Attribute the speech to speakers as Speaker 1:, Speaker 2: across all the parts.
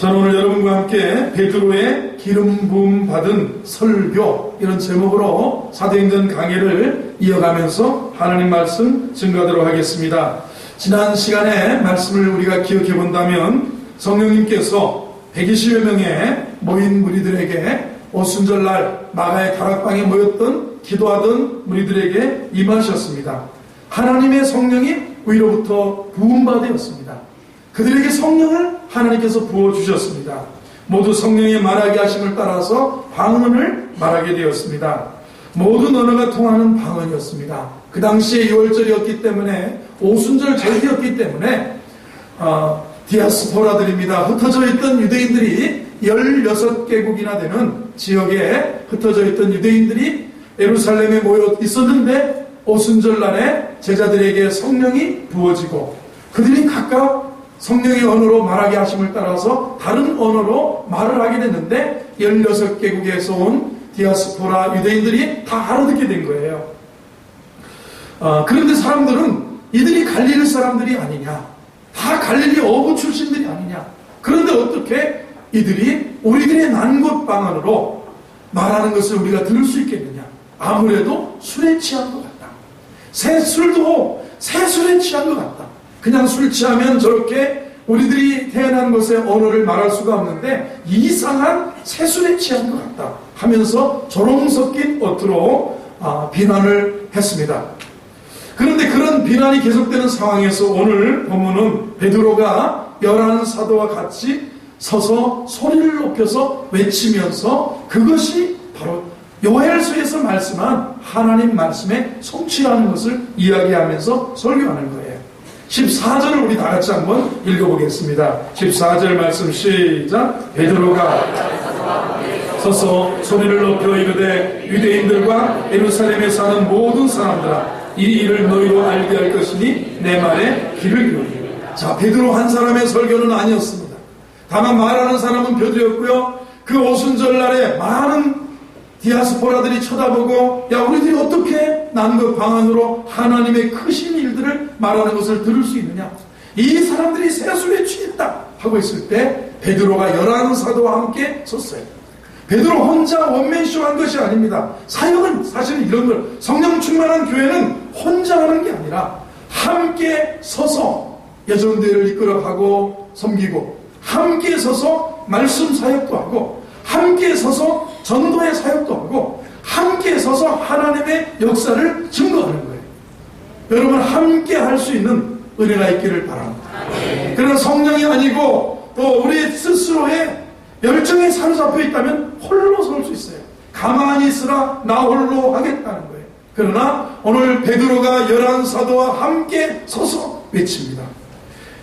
Speaker 1: 저는 오늘 여러분과 함께 베드로의 기름 부음 받은 설교 이런 제목으로 사도행전 강의를 이어가면서 하나님 말씀 증거하도록 하겠습니다. 지난 시간에 말씀을 우리가 기억해 본다면 성령님께서 120여 명의 모인 무리들에게 오순절날 마가의 다락방에 모였던 기도하던 무리들에게 임하셨습니다. 하나님의 성령이 위로부터 부음받으셨습니다. 그들에게 성령을 하나님께서 부어주셨습니다. 모두 성령의 말하게 하심을 따라서 방언을 말하게 되었습니다. 모든 언어가 통하는 방언이었습니다. 그 당시에 6월절이었기 때문에 오순절 절기였기 때문에 디아스포라들입니다. 흩어져 있던 유대인들이 16개국이나 되는 지역에 흩어져 있던 유대인들이 예루살렘에 모여 있었는데 오순절날에 제자들에게 성령이 부어지고 그들이 각각 성령의 언어로 말하게 하심을 따라서 다른 언어로 말을 하게 됐는데 16개국에서 온 디아스포라 유대인들이 다 알아듣게 된 거예요. 그런데 사람들은 이들이 갈릴리 사람들이 아니냐, 다 갈릴리 어부 출신들이 아니냐, 그런데 어떻게 이들이 우리들의 난곳 방언으로 말하는 것을 우리가 들을 수 있겠느냐. 아무래도 술에 취한 것 같다. 술도 술에 취한 것 같다. 그냥 술 취하면 저렇게 우리들이 태어난 곳의 언어를 말할 수가 없는데 이상한 새술에 취한 것 같다 하면서 조롱 섞인 어투로 비난을 했습니다. 그런데 그런 비난이 계속되는 상황에서 오늘 본문은 베드로가 11사도와 같이 서서 소리를 높여서 외치면서 그것이 바로 요엘서에서 말씀한 하나님 말씀의 성취라는 것을 이야기하면서 설교하는 거예요. 14절을 우리 다 같이 한번 읽어보겠습니다. 14절 말씀 시작. 베드로가 서서 소리를 높여 이르되 유대인들과 예루살렘에 사는 모든 사람들아 이 일을 너희로 알게 할 것이니 내 말에 귀를 기울이라. 자, 베드로 한 사람의 설교는 아니었습니다. 다만 말하는 사람은 베드로였고요. 그 오순절날에 많은 디아스포라들이 쳐다보고 야 우리들이 어떻게 난그 방언으로 하나님의 크신 일들을 말하는 것을 들을 수 있느냐, 이 사람들이 새술에 취했다 하고 있을 때 베드로가 11사도와 함께 섰어요. 베드로 혼자 원맨쇼 한 것이 아닙니다. 사역은 사실은 이런 걸, 성령 충만한 교회는 혼자 하는 게 아니라 함께 서서 예전대회를 이끌어가고 섬기고, 함께 서서 말씀 사역도 하고, 함께 서서 전도의 사역도 하고, 함께 서서 하나님의 역사를 증거하는 거예요. 여러분 함께 할 수 있는 은혜가 있기를 바랍니다. 그러나 성령이 아니고 또 우리 스스로의 열정에 사로잡혀 있다면 홀로 설 수 있어요. 가만히 있으라 나 홀로 하겠다는 거예요. 그러나 오늘 베드로가 11사도와 함께 서서 외칩니다.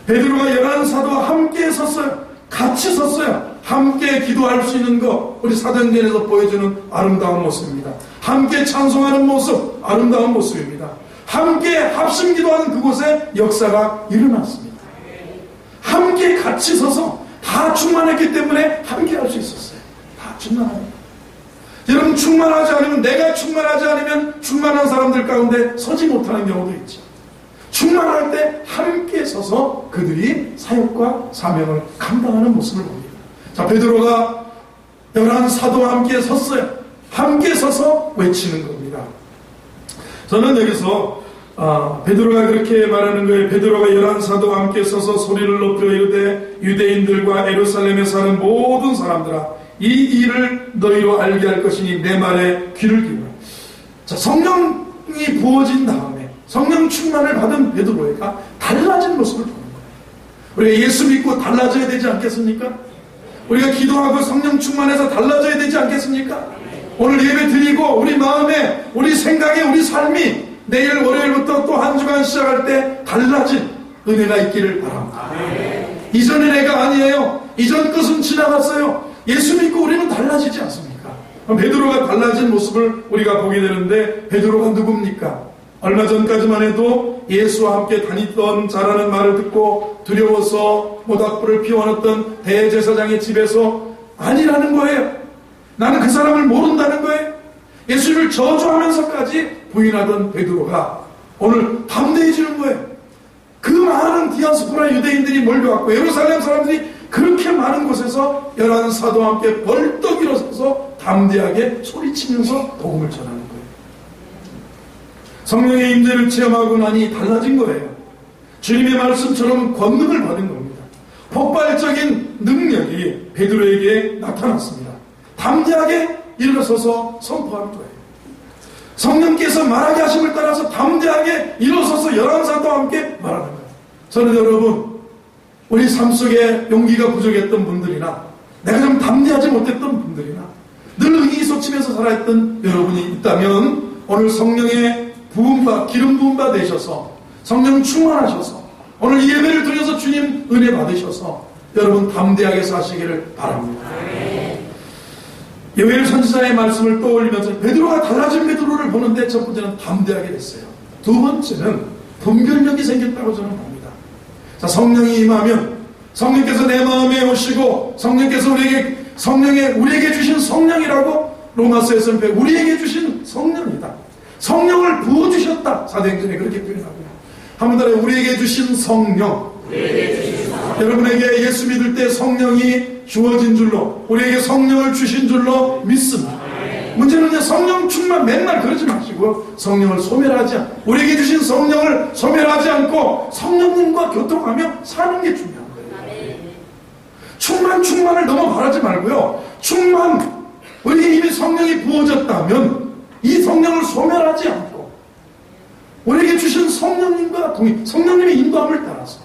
Speaker 1: 베드로가 11사도와 함께 섰어요. 같이 섰어요. 함께 기도할 수 있는 것, 우리 사도행전에서 보여주는 아름다운 모습입니다. 함께 찬송하는 모습, 아름다운 모습입니다. 함께 합심 기도하는 그곳에 역사가 일어났습니다. 함께 같이 서서 다 충만했기 때문에 함께 할 수 있었어요. 다 충만합니다. 여러분 충만하지 않으면, 내가 충만하지 않으면 충만한 사람들 가운데 서지 못하는 경우도 있죠. 충만할 때 함께 서서 그들이 사역과 사명을 감당하는 모습을 봅니다. 자, 베드로가 11사도와 함께 섰어요. 함께 서서 외치는 겁니다. 저는 여기서 베드로가 그렇게 말하는 거예요. 베드로가 11사도와 함께 서서 소리를 높여 이르되 유대인들과 예루살렘에 사는 모든 사람들아 이 일을 너희로 알게 할 것이니 내 말에 귀를 기울여. 자, 성령이 부어진 다음에 성령 충만을 받은 베드로가 달라진 모습을 보는 거예요. 우리가 예수 믿고 달라져야 되지 않겠습니까? 우리가 기도하고 성령 충만해서 달라져야 되지 않겠습니까? 오늘 예배 드리고 우리 마음에, 우리 생각에, 우리 삶이 내일 월요일부터 또 한 주간 시작할 때 달라진 은혜가 있기를 바랍니다. 이전의 내가 아니에요. 이전 것은 지나갔어요. 예수 믿고 우리는 달라지지 않습니까? 베드로가 달라진 모습을 우리가 보게 되는데, 베드로가 누굽니까? 얼마 전까지만 해도 예수와 함께 다니던 자라는 말을 듣고 두려워서 모닥불을 피워놨던 대제사장의 집에서 아니라는 거예요. 나는 그 사람을 모른다는 거예요. 예수를 저주하면서까지 부인하던 베드로가 오늘 담대해지는 거예요. 그 많은 디아스포라 유대인들이 몰려왔고 예루살렘 사람들이 그렇게 많은 곳에서 하면서 11사도와 함께 벌떡 일어서서 담대하게 소리치면서 복음을 전하는 거예요. 성령의 임재를 체험하고 나니 달라진 거예요. 주님의 말씀처럼 권능을 받은 겁니다. 폭발적인 능력이 베드로에게 나타났습니다. 담대하게 일어서서 선포하는 거예요. 성령께서 말하게 하심을 따라서 담대하게 일어서서 11사도와 함께 말하는 거예요. 저는 여러분, 우리 삶 속에 용기가 부족했던 분들이나 내가 좀 담대하지 못했던 분들이나 늘 의기소침해서 살아있던 여러분이 있다면 오늘 성령의 부음바, 기름 부음바 되셔서 성령 충만하셔서 오늘 이 예배를 드려서 주님 은혜 받으셔서 여러분 담대하게 사시기를 바랍니다. 요엘 선지자의 말씀을 떠올리면서 베드로가 달라진 베드로를 보는데 첫 번째는 담대하게 됐어요. 두 번째는 분별력이 생겼다고 저는 봅니다. 자, 성령이 임하면 성령께서 내 마음에 오시고 성령께서 우리에게 주신 성령이라고 로마서에서는 우리에게 주신 성령이다. 성령을 부어주셨다. 사도행전에 그렇게 표현하고요. 한 번 더 우리에게 주신 성령. 여러분에게 예수 믿을 때 성령이 주어진 줄로 우리에게 성령을 주신 줄로 믿습니다. 문제는 성령 충만 맨날 그러지 마시고 성령을 소멸하지 않고 우리에게 주신 성령을 소멸하지 않고 성령님과 교통하며 사는 게 중요한 거예요. 충만을 너무 바라지 말고요. 우리에게 이미 성령이 부어졌다면 이 성령을 소멸하지 않고 우리에게 주신 성령님과 성령님의 인도함을 따라서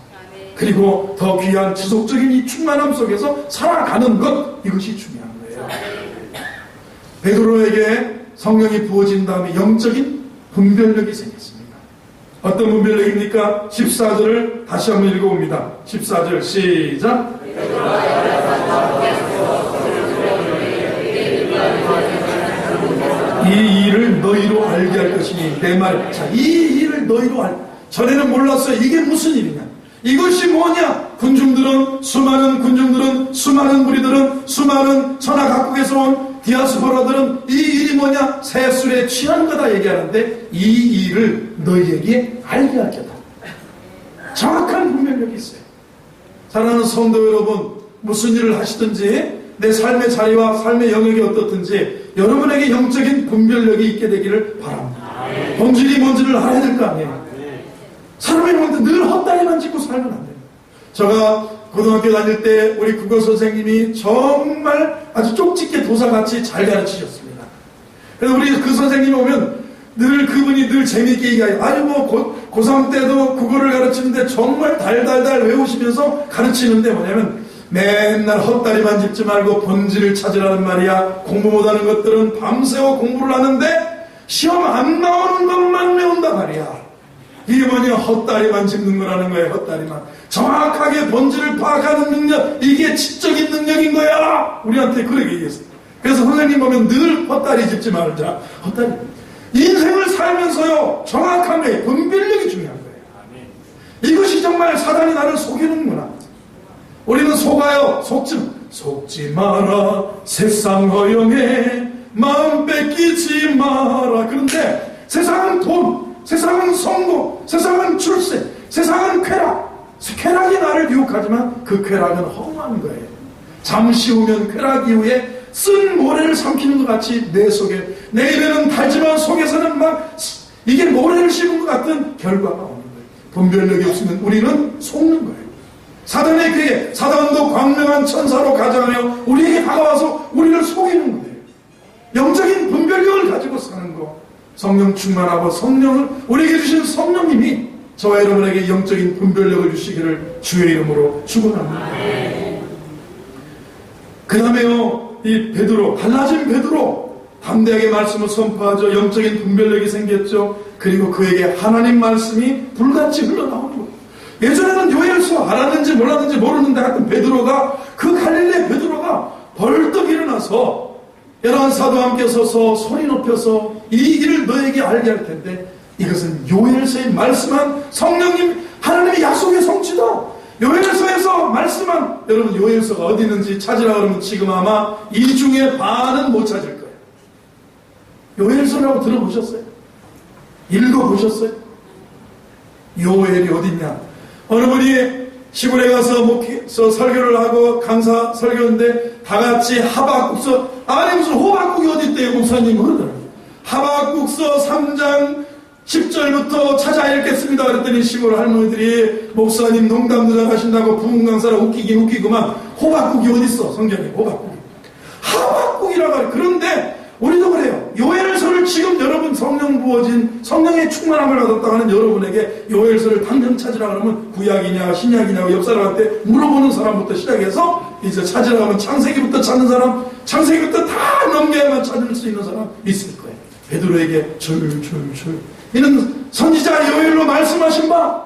Speaker 1: 그리고 더 귀한 지속적인 이 충만함 속에서 살아가는 것, 이것이 중요한 거예요. 베드로에게 성령이 부어진 다음에 영적인 분별력이 생겼습니다. 어떤 분별력입니까? 14절을 다시 한번 읽어봅니다. 14절 시작. 이 일을 너희로 알게 할 것이니 내 말. 자, 이 일을 너희로 전에는 몰랐어요. 이게 무슨 일이냐? 이것이 뭐냐? 수많은 무리들은 수많은 천하 각국에서 온 디아스포라들은 이 일이 뭐냐? 새 술에 취한 거다 얘기하는데 이 일을 너희에게 알게 할 거다. 정확한 분별력이 있어요. 사랑하는 성도 여러분, 무슨 일을 하시든지 내 삶의 자리와 삶의 영역이 어떻든지 여러분에게 영적인 분별력이 있게 되기를 바랍니다. 본질이 뭔지를 알아야 될 거 아니에요. 사람이 뭔데 늘 헛다리만 짚고 살면 안 돼요. 제가 고등학교 다닐 때 우리 국어 선생님이 정말 아주 쪽집게 도사같이 잘 가르치셨습니다. 그래서 우리 그 선생님이 오면 그분이 늘 재미있게 얘기해요. 아니 고3 때도 국어를 가르치는데 정말 달달달 외우시면서 가르치는데 뭐냐면 맨날 헛다리만 짚지 말고 본질을 찾으라는 말이야. 공부 못하는 것들은 밤새워 공부를 하는데 시험 안 나오는 것만 외운다 말이야. 이게 뭐냐? 헛다리만 짚는 거라는 거예요. 헛다리만. 정확하게 본질을 파악하는 능력, 이게 지적인 능력인 거야. 우리한테 그렇게 얘기했어요. 그래서 선생님 보면 늘 헛다리 짚지 말자. 헛다리. 인생을 살면서요, 정확한 거예요. 분별력이 중요한 거예요. 이것이 정말 사단이 나를 속이는구나. 우리는 속아요. 속지 마라. 세상 허영에 마음 뺏기지 마라. 그런데 세상은 돈, 세상은 성공, 세상은 출세, 세상은 쾌락이 나를 유혹하지만 그 쾌락은 허무한 거예요. 잠시 후면 쾌락 이후에 쓴 모래를 삼키는 것 같이 내 속에, 내 입에는 달지만 속에서는 이게 모래를 씹은 것 같은 결과가 오는 거예요. 분별력이 없으면 우리는 속는 거예요. 사단의 괴에 사단도 광명한 천사로 가장하며 우리에게 다가와서 우리를 속이는 거예요. 영적인 분별력을 가지고 사는 거. 성령 충만하고 성령을 우리에게 주신 성령님이 저와 여러분에게 영적인 분별력을 주시기를 주의 이름으로 축원합니다. 그 다음에요, 이 달라진 베드로 담대하게 말씀을 선포하죠. 영적인 분별력이 생겼죠. 그리고 그에게 하나님 말씀이 불같이 흘러나오는 거예요. 예전에는 요엘서 알았는지 몰랐는지 모르는데 하여튼 그 갈릴레 베드로가 벌떡 일어나서 11사도와 함께 서서 소리 높여서 이 일을 너에게 알게 할 텐데 이것은 요엘서에 말씀한 성령님 하나님의 약속의 성취다. 요엘서에서 말씀한, 여러분 요엘서가 어디 있는지 찾으라 그러면 지금 아마 이 중에 반은 못 찾을 거예요. 요엘서라고 들어보셨어요? 읽어보셨어요? 요엘이 어디 있냐? 어느 분이 시골에 가서 설교를 하고 강사 설교인데 다 같이 하박국서, 아니 무슨 호박국이 어디 있대요 목사님 그러더라고요. 하박국서 3장 10절부터 찾아 읽겠습니다 그랬더니 시골 할머니들이 목사님 농담도 잘하신다고 부흥 강사라 웃기긴 웃기구만, 호박국이 어디 있어 성경에. 호박국이 하박국이라고 하래. 그런데 우리도 그래요. 요엘서를 지금 여러분 성령 부어진 성령의 충만함을 얻었다고 하는 여러분에게 요엘서를 당장 찾으라 그러면 구약이냐 신약이냐 옆 사람한테 물어보는 사람부터 시작해서 이제 찾으라 하면 창세기부터 찾는 사람, 창세기부터 다 넘겨야만 찾을 수 있는 사람 있을 거예요. 베드로에게 줄줄줄 이는 선지자 요엘로 말씀하신 바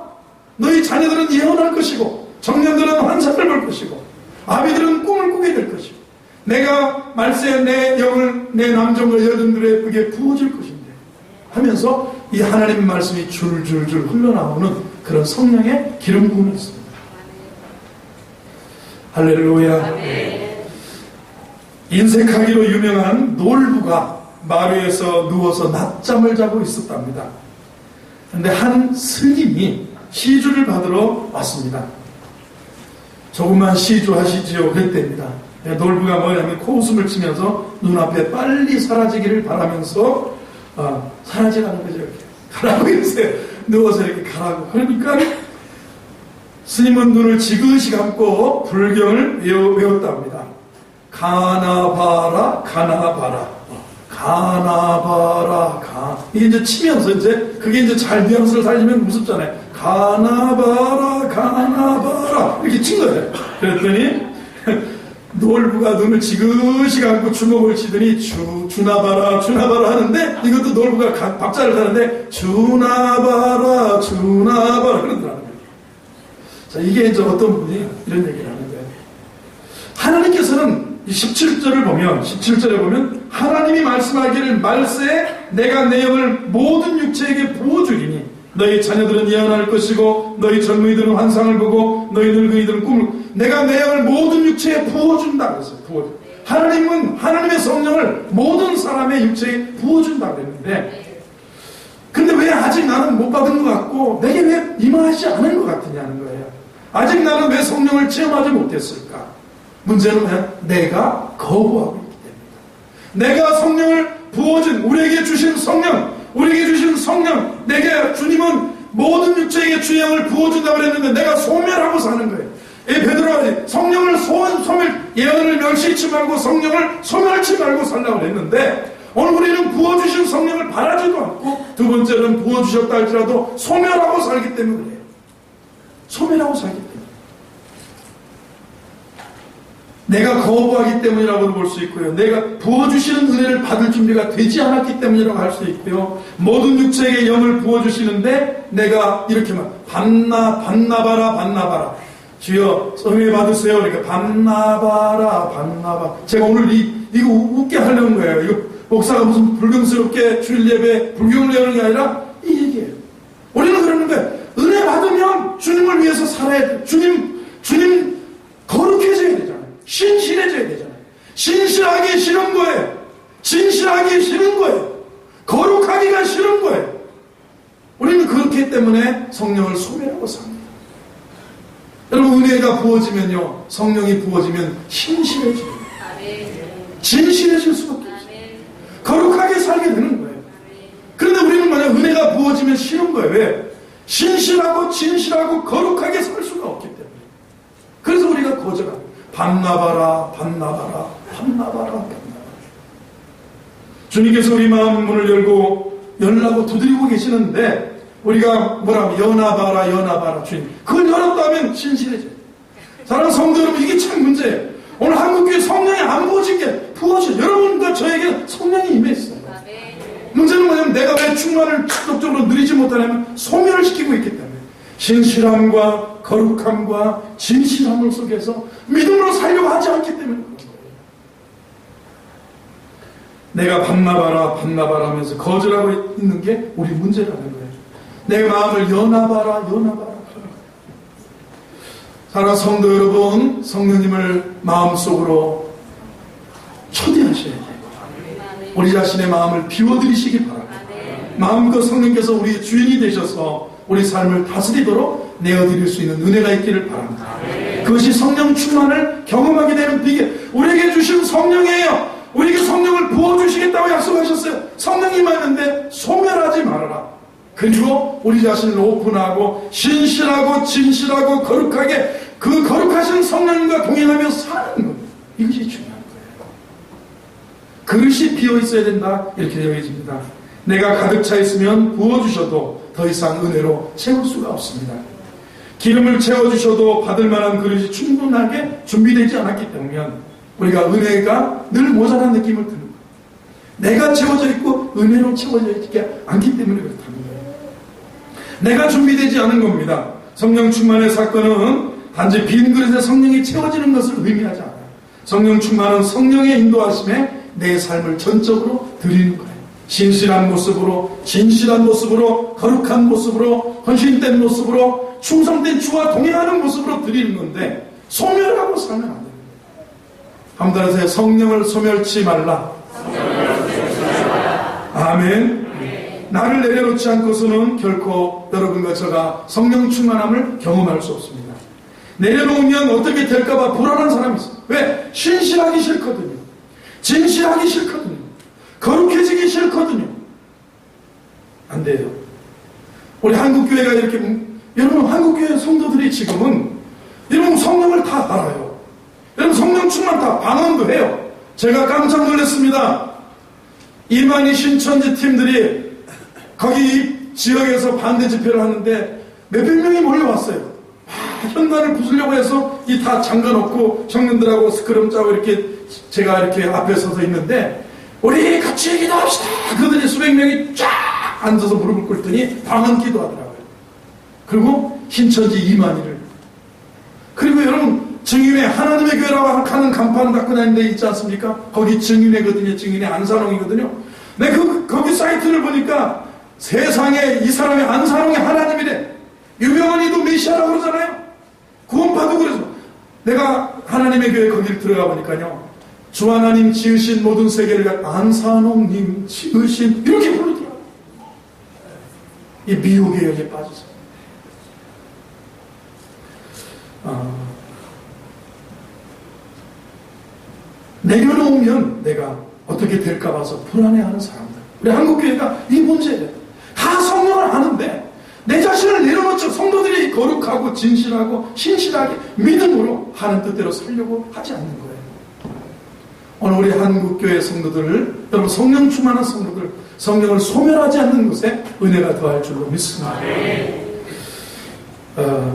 Speaker 1: 너희 자녀들은 예언할 것이고 청년들은 환상을 볼 것이고 아비들은 꿈을 꾸게 될 것이고 내가 말세 내 영을 내 남종을 여든들의 쁘게 부어줄 것인데 하면서 이 하나님의 말씀이 줄줄줄 흘러나오는 그런 성령의 기름 부음이 있습니다. 할렐루야. 인색하기로 유명한 놀부가 마루에서 누워서 낮잠을 자고 있었답니다. 그런데 한 스님이 시주를 받으러 왔습니다. 조금만 시주하시지요 그랬답니다. 놀부가 뭐냐면 코웃음을 치면서 눈앞에 빨리 사라지기를 바라면서 사라지라는 거죠. 이렇게 가라고 했어요. 누워서 이렇게 가라고. 그러니까 스님은 눈을 지그시 감고 불경을 외웠답니다. 가나바라 가나바라 가나바라 이게 이제 치면서 이제 그게 이제 잘 뉘앙스를 살리면 무섭잖아요. 가나바라 가나바라 이렇게 친 거예요. 그랬더니 놀부가 눈을 지그시 감고 주먹을 치더니 주나바라 주나바라 하는데 이것도 놀부가 박자를 타는데 주나바라 주나바라 그러더라는 거예요. 자, 이게 이제 어떤 분이 이런 얘기를 하는 거예요. 하나님께서는 이 17절에 보면 하나님이 말씀하기를 말세에 내가 내 영을 모든 육체에게 부어주리니 너희 자녀들은 예언할 것이고 너희 젊은이들은 환상을 보고 너희 늙은이들은 꿈을 내가 내 영을 모든 육체에 부어준다 그랬어요. 하나님은 하나님의 성령을 모든 사람의 육체에 부어준다 그랬는데 근데 왜 아직 나는 못 받은 것 같고 내게 왜 임하지 않은 것 같으냐는 거예요. 아직 나는 왜 성령을 체험하지 못했을까? 문제는 뭐야? 내가 거부하고 있기 때문이다. 내가 성령을 부어준 우리에게 주신 성령 내게 주님은 모든 육체에게 주의 영을 부어준다고 그랬는데 내가 소멸하고 사는 거예요. 이 베드로가 성령을 예언을 멸시치 말고 성령을 소멸치 말고 살라고 그랬는데 오늘 우리는 부어주신 성령을 바라지도 않고 두 번째는 부어주셨다 할지라도 소멸하고 살기 때문에 그래요. 소멸하고 살기 때문에 내가 거부하기 때문이라고도 볼 수 있고요. 내가 부어주시는 은혜를 받을 준비가 되지 않았기 때문이라고 할 수 있고요. 모든 육체에게 영을 부어주시는데 내가 이렇게만 반나바라 주여 은혜 받으세요. 그러니까 반나바라 제가 오늘 이거 웃게 하려는 거예요. 이거 목사가 무슨 불경스럽게 주일 예배 불경을 여는 게 아니라 이 얘기예요. 우리는 그러는 거예요. 은혜 받으면 주님을 위해서 살아야 돼. 주님 거룩해져야 되잖아요. 신실해져야 되잖아요. 신실하기 싫은 거예요. 진실하기 싫은 거예요. 거룩하기가 싫은 거예요. 우리는 그렇기 때문에 성령을 소멸하고 삽니다. 여러분 은혜가 부어지면요 성령이 부어지면 신실해져요. 진실해질 수밖에 없어요. 거룩하게 살게 되는 거예요. 그런데 우리는 만약 은혜가 부어지면 싫은 거예요. 왜? 신실하고 진실하고 거룩하게 살 수가 없기 때문에. 그래서 우리가 거절합니다. 반나바라 주님께서 우리 마음 문을 열라고 두드리고 계시는데 우리가 연하바라 주님 그걸 열었다면 신실해져요. 사랑하는 성도 여러분 이게 참 문제예요. 오늘 한국교회 성령이 안 부어진 게 부어져요. 여러분과 저에게 성령이 임했어요. 문제는 뭐냐면 내가 왜 충만을 직접적으로 누리지 못하냐면 소멸을 시키고 있기 때문에 신실함과 거룩함과 진실함을 속에서 믿음으로 살려고 하지 않기 때문에 그런 거예요. 내가 반나바라 하면서 거절하고 있는 게 우리 문제라는 거예요. 내 마음을 연하바라 사랑하는 성도 여러분 성령님을 마음속으로 초대하셔야 돼요. 우리 자신의 마음을 비워드리시기 바랍니다. 마음껏 성령께서 우리의 주인이 되셔서 우리 삶을 다스리도록 내어드릴 수 있는 은혜가 있기를 바랍니다. 그것이 성령 충만을 경험하게 되는 비결, 우리에게 주신 성령이에요. 우리에게 성령을 부어주시겠다고 약속하셨어요. 성령이 임하는데 소멸하지 말아라. 그리고 우리 자신을 오픈하고 신실하고 진실하고 거룩하게 그 거룩하신 성령님과 동행하며 사는 것, 이것이 중요한 거예요. 그릇이 비어 있어야 된다, 이렇게 여겨집니다. 내가 가득 차 있으면 부어주셔도 더 이상 은혜로 채울 수가 없습니다. 기름을 채워주셔도 받을 만한 그릇이 충분하게 준비되지 않았기 때문에 우리가 은혜가 늘 모자란 느낌을 드는 거예요. 내가 채워져 있고 은혜로 채워져 있지 않기 때문에 그렇다는 거예요. 내가 준비되지 않은 겁니다. 성령 충만의 사건은 단지 빈 그릇에 성령이 채워지는 것을 의미하지 않아요. 성령 충만은 성령의 인도하심에 내 삶을 전적으로 드리는 거예요. 신실한 모습으로, 진실한 모습으로, 거룩한 모습으로, 헌신된 모습으로, 충성된 주와 동행하는 모습으로 드리는 건데 소멸하고 살면 안 됩니다. 한번 따라서 성령을 소멸치 말라. 아멘. 나를 내려놓지 않고서는 결코 여러분과 제가 성령 충만함을 경험할 수 없습니다. 내려놓으면 어떻게 될까봐 불안한 사람이 있어요. 왜? 신실하기 싫거든요. 진실하기 싫거든요. 거룩해지기 싫거든요. 안 돼요. 우리 한국교회가 이렇게, 여러분 한국교회 성도들이 지금은 여러분 성령을 다 알아요. 여러분 성령 충만 다 방언도 해요. 제가 깜짝 놀랐습니다. 이만희 신천지 팀들이 거기 지역에서 반대 집회를 하는데 몇백 명이 몰려왔어요. 현관을 부수려고 해서 이 다 잠가놓고 청년들하고 스크럼 짜고 이렇게 제가 이렇게 앞에 서서 있는데 우리 같이 기도합시다. 그들이 수백 명이 쫙 앉아서 무릎을 꿇더니 방언 기도하더라고요. 그리고 신천지 이만희를. 그리고 여러분 증인회 하나님의 교회라고 하는 간판 갖고 다니는 데 있지 않습니까? 거기 증인회거든요. 증인회 안산홍이거든요. 네, 거기 사이트를 보니까 세상에 이 사람이 안산홍이 하나님이래. 유명한 이도 메시아라고 그러잖아요. 구원파도 그래서 내가 하나님의 교회 거기를 들어가 보니까요. 주 하나님 지으신 모든 세계를 안산홍님 지으신 이렇게 부르더라고요. 이 미혹의 영에 빠져서. 내려놓으면 내가 어떻게 될까 봐서 불안해하는 사람들. 우리 한국교회가 이 문제예요. 다 성령을 아는데 내 자신을 내려놓죠. 성도들이 거룩하고 진실하고 신실하게 믿음으로 하는 뜻대로 살려고 하지 않는 거예요. 오늘 우리 한국교회 성도들을, 여러분 성령 충만한 성도들, 성령을 소멸하지 않는 것에 은혜가 더할 줄로 믿습니다.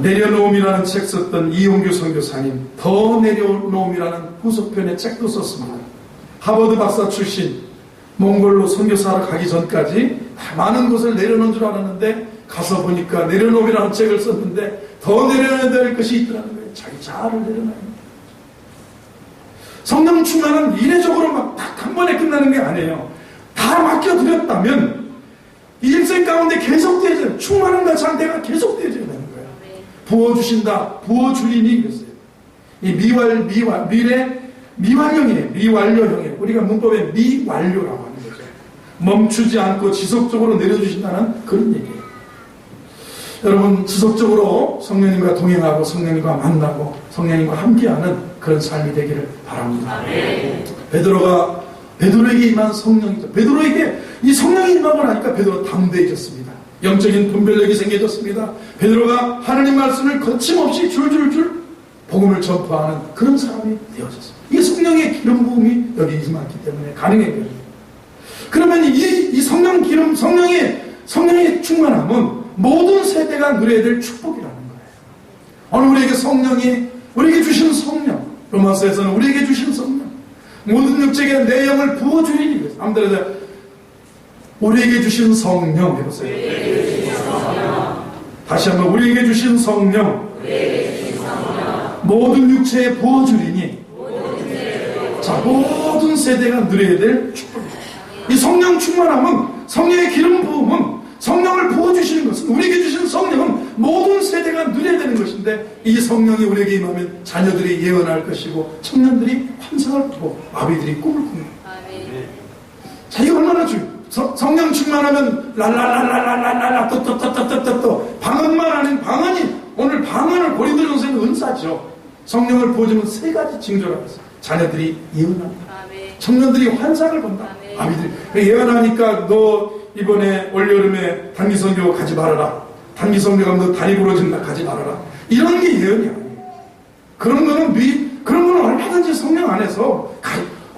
Speaker 1: 내려놓음이라는 책 썼던 이용규 선교사님, 더 내려놓음이라는 후속편의 책도 썼습니다. 하버드 박사 출신, 몽골로 선교사하러 가기 전까지 많은 곳을 내려놓은 줄 알았는데 가서 보니까 내려놓음이라는 책을 썼는데 더 내려놔야 될 것이 있더라는 거예요. 자기 자아를 내려놔야 합니다. 성령 충만은 이례적으로 막 딱 한 번에 끝나는 게 아니에요. 다 맡겨드렸다면 이 일생 가운데 계속되어져요. 충만함과 상태가 계속되어져야 되는 거예요. 부어주신다, 부어주리니 그랬어요. 이 미완료형이에요. 미완료형이에요. 우리가 문법에 미완료라고 하는 거죠. 멈추지 않고 지속적으로 내려주신다는 그런 얘기예요. 여러분 지속적으로 성령님과 동행하고 성령님과 만나고 성령님과 함께하는 그런 삶이 되기를 바랍니다. 베드로에게 임한 성령이죠. 베드로에게 이 성령이 임하고 나니까 베드로 담대해졌습니다. 영적인 분별력이 생겨졌습니다. 베드로가 하나님 말씀을 거침없이 줄줄줄 복음을 전파하는 그런 사람이 되어졌습니다. 이게 성령의 기름 부음이 여기 임했기 때문에 가능해요. 그러면 이 성령 기름, 성령의 충만함은 모든 세대가 누려야 될 축복이라는 거예요. 오늘 우리에게 성령이, 우리에게 주신 성령, 로마서에서는 우리에게 주신 성령, 모든 육체에 내 영을 부어주리니 그래서 아무튼 우리에게 주신 성령 해보세요. 다시 한번 우리에게 주신 성령, 모든 육체에 부어주리니 자, 모든 세대가 누려야 될 축복입니다. 이 성령 충만함은, 성령의 기름 부음은, 성령을 부어주시는 것은, 우리에게 주신 성령은 모든 세대가 누려야 되는 것인데 이 성령이 우리에게 임하면 자녀들이 예언할 것이고 청년들이 환상을 보고 아비들이 꿈을 꿉니다. 자, 이거 얼마나 중요해요. 성령 충만하면 랄랄랄랄랄랄라 또 방언만 아닌 방언이 오늘 방언을 고린도전서의 은사죠. 성령을 부어주면 세 가지 징조가 있어요. 자녀들이 예언한다. 청년들이 환상을 본다. 아미들 예언하니까 너 이번에 올여름에 단기선교 가지 말아라. 단기선교 가면 너 다리 부러진다. 가지 말아라. 이런 게 예언이 아니에요. 그런 거는 얼마든지 성령 안에서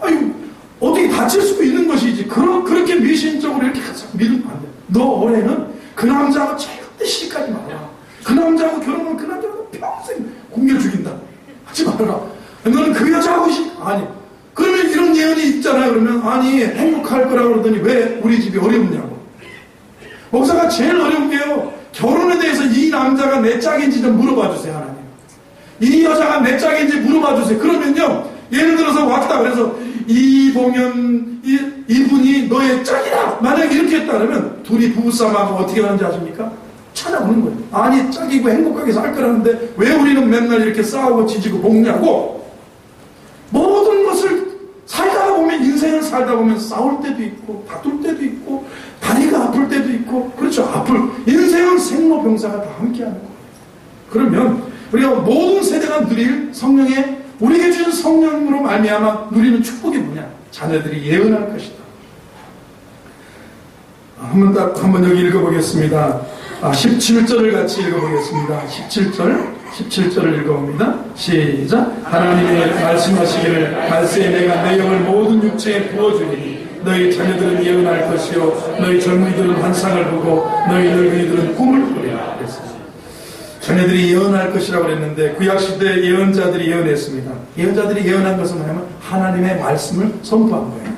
Speaker 1: 아유 어떻게 다칠 수도 있는 것이지. 그렇게 미신적으로 이렇게 믿으면 안 돼. 너 올해는 그 남자하고 절대 시집가지 말아라. 그 남자하고 결혼하면 그 남자하고 평생 굶겨 죽인다. 하지 말아라. 너는 그 여자하고 아니. 그러면 이런 예언이 있잖아요. 그러면 아니 행복할 거라고 그러더니 왜 우리 집이 어렵냐고. 목사가 제일 어려운 게요. 결혼에 대해서 이 남자가 내 짝인지 좀 물어봐 주세요. 하나님. 이 여자가 내 짝인지 물어봐 주세요. 그러면요. 예를 들어서 왔다 그래서 이봉현 이분이 너의 짝이다. 만약 이렇게 했다 그러면 둘이 부부싸움하고 어떻게 하는지 아십니까? 찾아오는 거예요. 아니 짝이고 행복하게 살 거라는데 왜 우리는 맨날 이렇게 싸우고 지지고 볶냐고. 모든 것을 살다가 보면 인생을 살다 보면 싸울 때도 있고 다툴 때도 있고 다리가 아플 때도 있고 그렇죠. 인생은 생로병사가 다 함께하는 거예요. 그러면 우리가 모든 세대가 누릴 성령의 우리에게 주신 성령으로 말미암아 누리는 축복이 뭐냐? 자녀들이 예언할 것이다. 한번 여기 읽어보겠습니다. 17절을 같이 읽어보겠습니다. 17절을 읽어봅니다. 시작. 하나님의 말씀하시기를 말세에 내가 내 영을 모든 육체에 부어주리니 너희 자녀들은 예언할 것이요 너희 젊은이들은 환상을 보고 너희 늙은이들은 꿈을 꾸리라 그랬습니다. 자녀들이 예언할 것이라고 그랬는데 구약시대 예언자들이 예언했습니다. 예언자들이 예언한 것은 뭐냐면 하나님의 말씀을 선포한 거예요.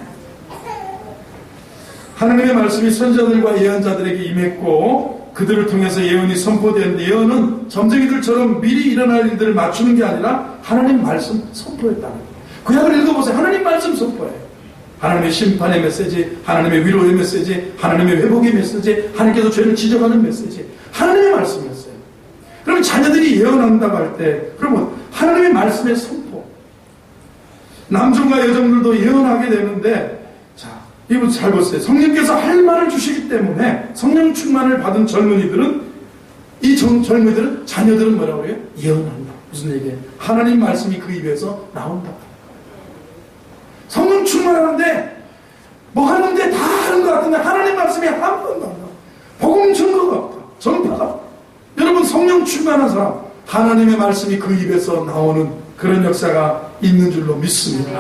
Speaker 1: 하나님의 말씀이 선지자들과 예언자들에게 임했고 그들을 통해서 예언이 선포되는데 예언은 점쟁이들처럼 미리 일어날 일들을 맞추는 게 아니라 하나님 말씀 선포했다는 거예요. 구약을 읽어보세요. 하나님 말씀 선포해요. 하나님의 심판의 메시지, 하나님의 위로의 메시지, 하나님의 회복의 메시지, 하나님께서 죄를 지적하는 메시지, 하나님의 말씀이었어요. 그러면 자녀들이 예언한다고 할 때 그러면 하나님의 말씀의 선포, 남종과 여종들도 예언하게 되는데 자, 이분 잘 보세요. 성령께서 할 말을 주시기 때문에 성령 충만을 받은 젊은이들은 젊은이들은 자녀들은 뭐라고 해요? 예언한다. 무슨 얘기예요? 하나님 말씀이 그 입에서 나온다. 성령 충만하는데 뭐 하는데 다 하는 것 같은데 하나님 말씀이 한 번도 안 나와. 복음 증거가 없다. 전파가 없다. 여러분 성령 충만한 사람 하나님의 말씀이 그 입에서 나오는 그런 역사가 있는 줄로 믿습니다.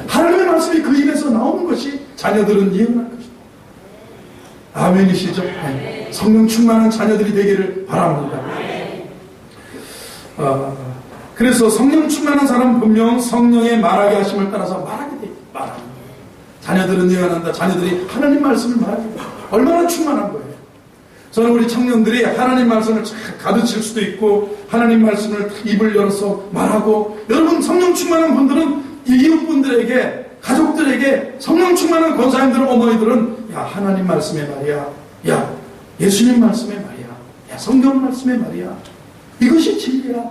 Speaker 1: 하나님의 말씀이 그 입에서 나오는 것이 자녀들은 예언할 것이다. 아멘이시죠? 네. 성령 충만한 자녀들이 되기를 바랍니다. 그래서 성령 충만한 사람은 분명 성령의 말하게 하심을 따라서 말하게 돼. 말합니다. 자녀들은 예언한다. 자녀들이 하나님 말씀을 말하게 돼. 얼마나 충만한 거예요. 저는 우리 청년들이 하나님 말씀을 가르칠 수도 있고 하나님 말씀을 입을 열어서 말하고 여러분 성령 충만한 분들은 이웃분들에게 가족들에게 성령 충만한 권사님들은 어머니들은 야 하나님 말씀의 말이야, 야 예수님 말씀의 말이야, 야 성경 말씀의 말이야, 이것이 진리야,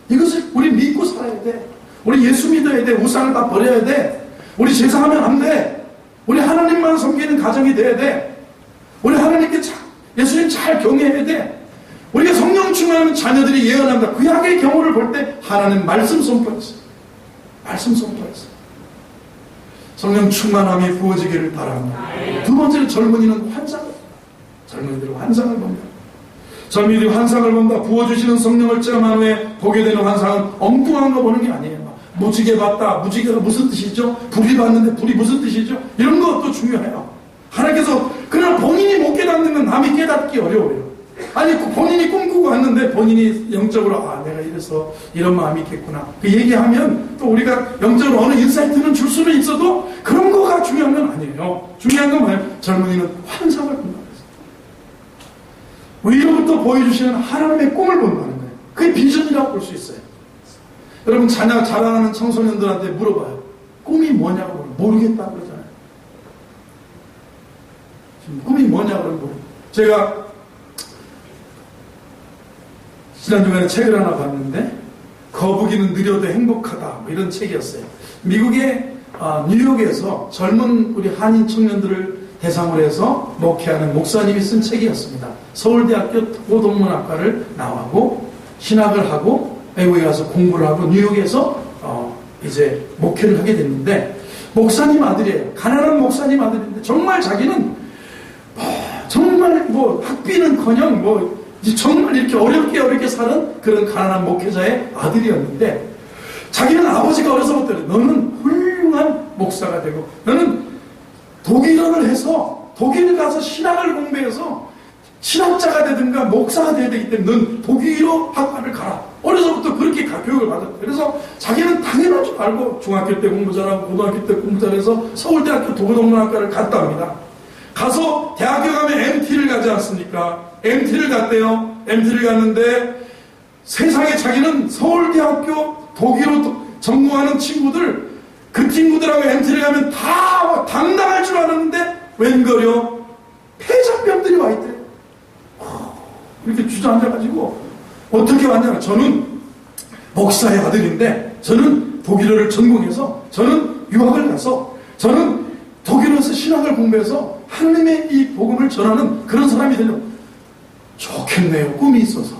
Speaker 1: 이것을 우리 믿고 살아야 돼, 우리 예수 믿어야 돼, 우상을 다 버려야 돼, 우리 제사하면 안 돼, 우리 하나님만 섬기는 가정이 돼야 돼, 우리 하나님께 예수님 잘 경외해야 돼. 우리가 성령 충만한 자녀들이 예언한다. 구약의 경우를 볼 때 하나님 말씀 선포했어요. 말씀 선포했어요. 성령 충만함이 부어지기를 바랍니다. 두 번째는 젊은이는 환상을 본다. 젊은이들은 환상을 본다. 젊은이들이 환상을 본다. 부어주시는 성령을 체험한 후에 보게 되는 환상은 엉뚱한 거 보는 게 아니에요. 무지개 봤다. 무지개가 무슨 뜻이죠? 불이 봤는데 불이 무슨 뜻이죠? 이런 것도 중요해요. 하나님께서 그냥 본인이 못 깨닫는 남이 깨닫기 어려워요. 아니 본인이 꿈꾸고 왔는데 본인이 영적으로 내가 이래서 이런 마음이 있겠구나 그 얘기하면 또 우리가 영적으로 어느 인사이트는 줄 수는 있어도 그런 거가 중요한 건 아니에요. 중요한 건 뭐예요? 젊은이는 환상을 본다는 거예요. 위로부터 보여주시는 하나님의 꿈을 본다는 거예요. 그게 비전이라고 볼 수 있어요. 여러분 자라나는 청소년들한테 물어봐요. 꿈이 뭐냐고 모르겠다고 그러잖아요. 꿈이 뭐냐고 그러면 제가 지난주에 책을 하나 봤는데 거북이는 느려도 행복하다 뭐 이런 책이었어요. 미국의 뉴욕에서 젊은 우리 한인 청년들을 대상으로 해서 목회하는 목사님이 쓴 책이었습니다. 서울대학교 토고동문학과를 나오고 신학을 하고 외국에 가서 공부를 하고 뉴욕에서 이제 목회를 하게 됐는데, 목사님 아들이에요. 가난한 목사님 아들인데 정말 자기는 정말 뭐 학비는커녕 뭐 정말 이렇게 어렵게 사는 그런 가난한 목회자의 아들이었는데, 자기는 아버지가 어려서부터 너는 훌륭한 목사가 되고 너는 독일어를 해서 독일 가서 신학을 공부해서 신학자가 되든가 목사가 돼야 되기 때문에 넌 독일어 학과를 가라. 어려서부터 그렇게 교육을 받았고, 그래서 자기는 당연한 줄 알고 중학교 때 공부 잘하고 고등학교 때 공부 잘해서 서울대학교 도교동문학과를 갔다 합니다. 가서 대학교 가면 MT를 가지 않습니까? MT를 갔대요. MT를 갔는데 세상에 자기는 서울대학교 독일어 전공하는 친구들, 그 친구들하고 MT를 가면 다 당당할 줄 알았는데 웬걸요? 폐자병들이 와 있대. 이렇게 주저앉아가지고 어떻게 왔냐면, 저는 목사의 아들인데 저는 독일어를 전공해서 저는 유학을 가서 저는 독일어에서 신학을 공부해서 하나님의 이 복음을 전하는 그런 사람이 되면 좋겠네요. 꿈이 있어서.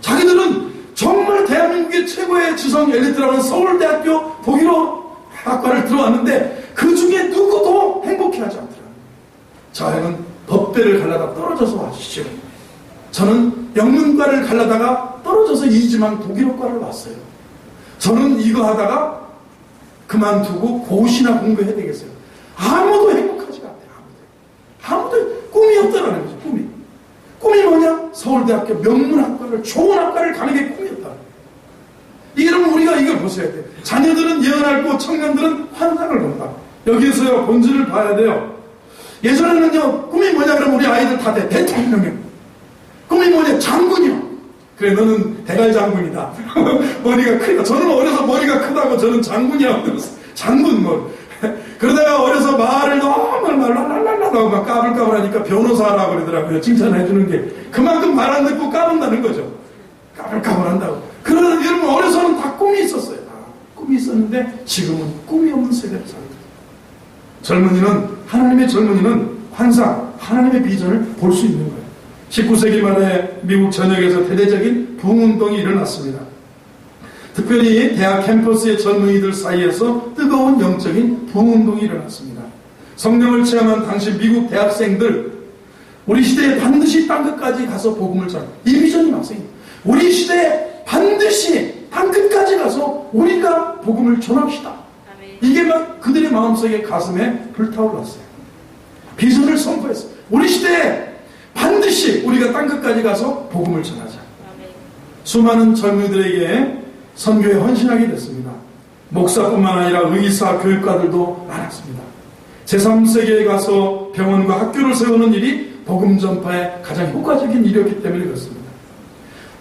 Speaker 1: 자기들은 정말 대한민국의 최고의 지성 엘리트라고 하는 서울대학교 독일어 학과를 들어왔는데 그 중에 누구도 행복해하지 않더라고요. 저는 법대를 갈라다 떨어져서 왔시죠. 저는 영문과를 갈라다가 떨어져서 이지만 독일어과를 왔어요. 저는 이거 하다가 그만두고 고시나 공부해야 되겠어요. 아무도 행복하지가 않아요. 아무도 꿈이 없더라는 거죠. 꿈이 뭐냐? 서울대학교 명문학과를, 좋은 학과를 가는 게 꿈이었다. 이러면 우리가 이걸 보셔야 돼요. 자녀들은 예언할 거, 청년들은 환상을 본다. 여기에서요, 본질을 봐야 돼요. 예전에는요, 꿈이 뭐냐 그러면 우리 아이들 다 대통령이요. 꿈이 뭐냐? 장군이요. 그래, 너는 대갈 장군이다. 머리가 크다. 저는 어려서 머리가 크다고 저는 장군이라고 들었어요. 장군 뭐. 그러다가 어려서 말을 너무 랄랄랄라라고 막 까불까불하니까 변호사라고 그러더라고요. 칭찬해 주는 게. 그만큼 말 안 듣고 까분다는 거죠. 까불까불한다고. 그러다 여러분 어려서는 다 꿈이 있었어요. 꿈이 있었는데 지금은 꿈이 없는 세대를 살고 젊은이는, 하나님의 젊은이는 항상 하나님의 비전을 볼 수 있는 거예요. 19세기 말에 미국 전역에서 대대적인 부흥운동이 일어났습니다. 특별히 대학 캠퍼스의 젊은이들 사이에서 뜨거운 영적인 부흥운동이 일어났습니다. 성령을 체험한 당시 미국 대학생들, 우리 시대에 반드시 땅끝까지 가서 복음을 전하, 이 비전이 막생입니다. 우리 시대에 반드시 땅끝까지 가서 우리가 복음을 전합시다. 이게 막 그들의 마음속에 가슴에 불타올랐어요. 비전을 선포했어요. 우리 시대에 반드시 우리가 땅끝까지 가서 복음을 전하자. 수많은 젊은이들에게 선교에 헌신하게 됐습니다. 목사뿐만 아니라 의사, 교육가들도 많았습니다. 제3세계에 가서 병원과 학교를 세우는 일이 복음 전파에 가장 효과적인 일이었기 때문에 그렇습니다.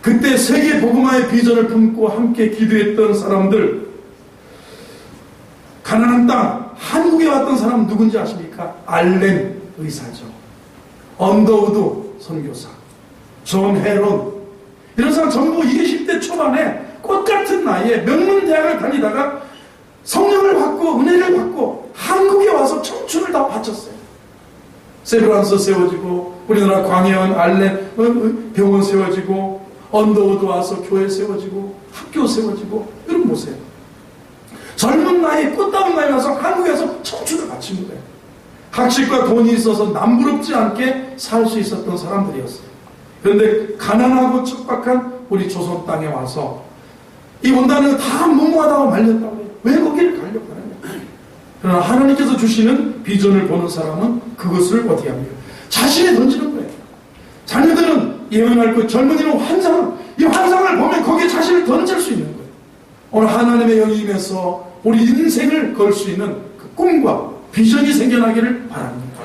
Speaker 1: 그때 세계 복음화의 비전을 품고 함께 기도했던 사람들, 가난한 땅, 한국에 왔던 사람 누군지 아십니까? 알렌 의사죠. 언더우드 선교사, 존 헤론, 이런 사람 전부 20대 초반에 꽃같은 나이에 명문대학을 다니다가 성령을 받고 은혜를 받고 한국에 와서 청춘을 다 바쳤어요. 세브란스 세워지고, 우리나라 광해원 알렌 병원 세워지고, 언더우드 와서 교회 세워지고, 학교 세워지고. 여러분 보세요. 젊은 나이에, 꽃다운 나이에 와서 한국에서 청춘을 바친 거예요. 학식과 돈이 있어서 남부럽지 않게 살 수 있었던 사람들이었어요. 그런데 가난하고 척박한 우리 조선 땅에 와서 이 온단은 다 무모하다고 말렸다고 해요. 왜 거기를 가려고 하느냐. 그러나 하나님께서 주시는 비전을 보는 사람은 그것을 어떻게 합니까? 자신이 던지는 거예요. 자녀들은 예언할 것, 젊은이는 환상을, 이 환상을 보면 거기에 자신을 던질 수 있는 거예요. 오늘 하나님의 영이 임해서 우리 인생을 걸 수 있는 그 꿈과 비전이 생겨나기를 바랍니다.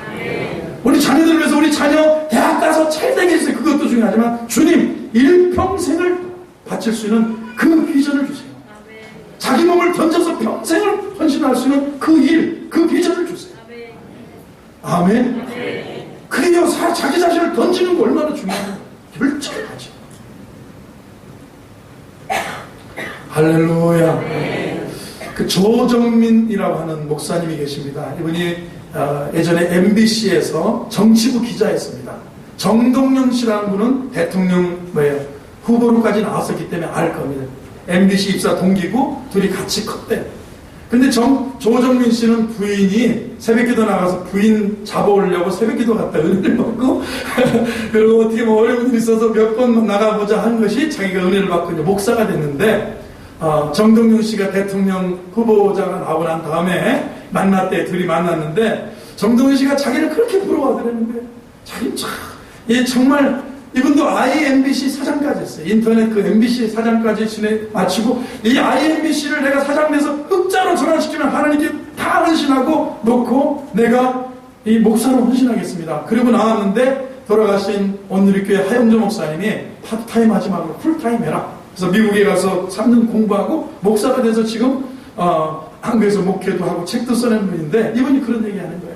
Speaker 1: 우리 자녀들을 위해서 우리 자녀 대학 가서 잘되게 해주세요. 그것도 중요하지만 주님 일평생을 바칠 수 있는 그 비전을 주세요. 자기 몸을 던져서 평생을 헌신할 수 있는 그 일, 그 비전을 주세요. 아멘. 그래요. 자기 자신을 던지는 거 얼마나 중요해요. 결정을 하죠. 할렐루야. 그 조정민이라고 하는 목사님이 계십니다. 이분이 예전에 MBC에서 정치부 기자였습니다. 정동영 씨라는 분은 대통령 후보로까지 나왔었기 때문에 알 겁니다. MBC 입사 동기고 둘이 같이 컸대. 근데 조정민 씨는 부인이 새벽기도 나가서 부인 잡아오려고 새벽기도 갔다 은혜를 받고 그리고 어떻게 뭐 어려운 일이 있어서 몇 번 나가보자 한 것이 자기가 은혜를 받고 이제 목사가 됐는데 정동윤 씨가 대통령 후보자가 나오고 난 다음에 만났대. 둘이 만났는데 정동윤 씨가 자기를 그렇게 부러워하더라는데 자기 정말 이분도 IMBC 사장까지 했어요. 인터넷 그 MBC 사장까지 마치고 이 IMBC를 내가 사장돼서 흑자로 전환시키면 하나님께 다 헌신하고 놓고 내가 이 목사로 헌신하겠습니다. 그리고 나왔는데 돌아가신 온누리교회 하영조 목사님이 파트타임 하지 말고 풀타임 해라. 그래서 미국에 가서 3년 공부하고 목사가 돼서 지금 한국에서 목회도 하고 책도 써낸 분인데 이분이 그런 얘기 하는 거예요.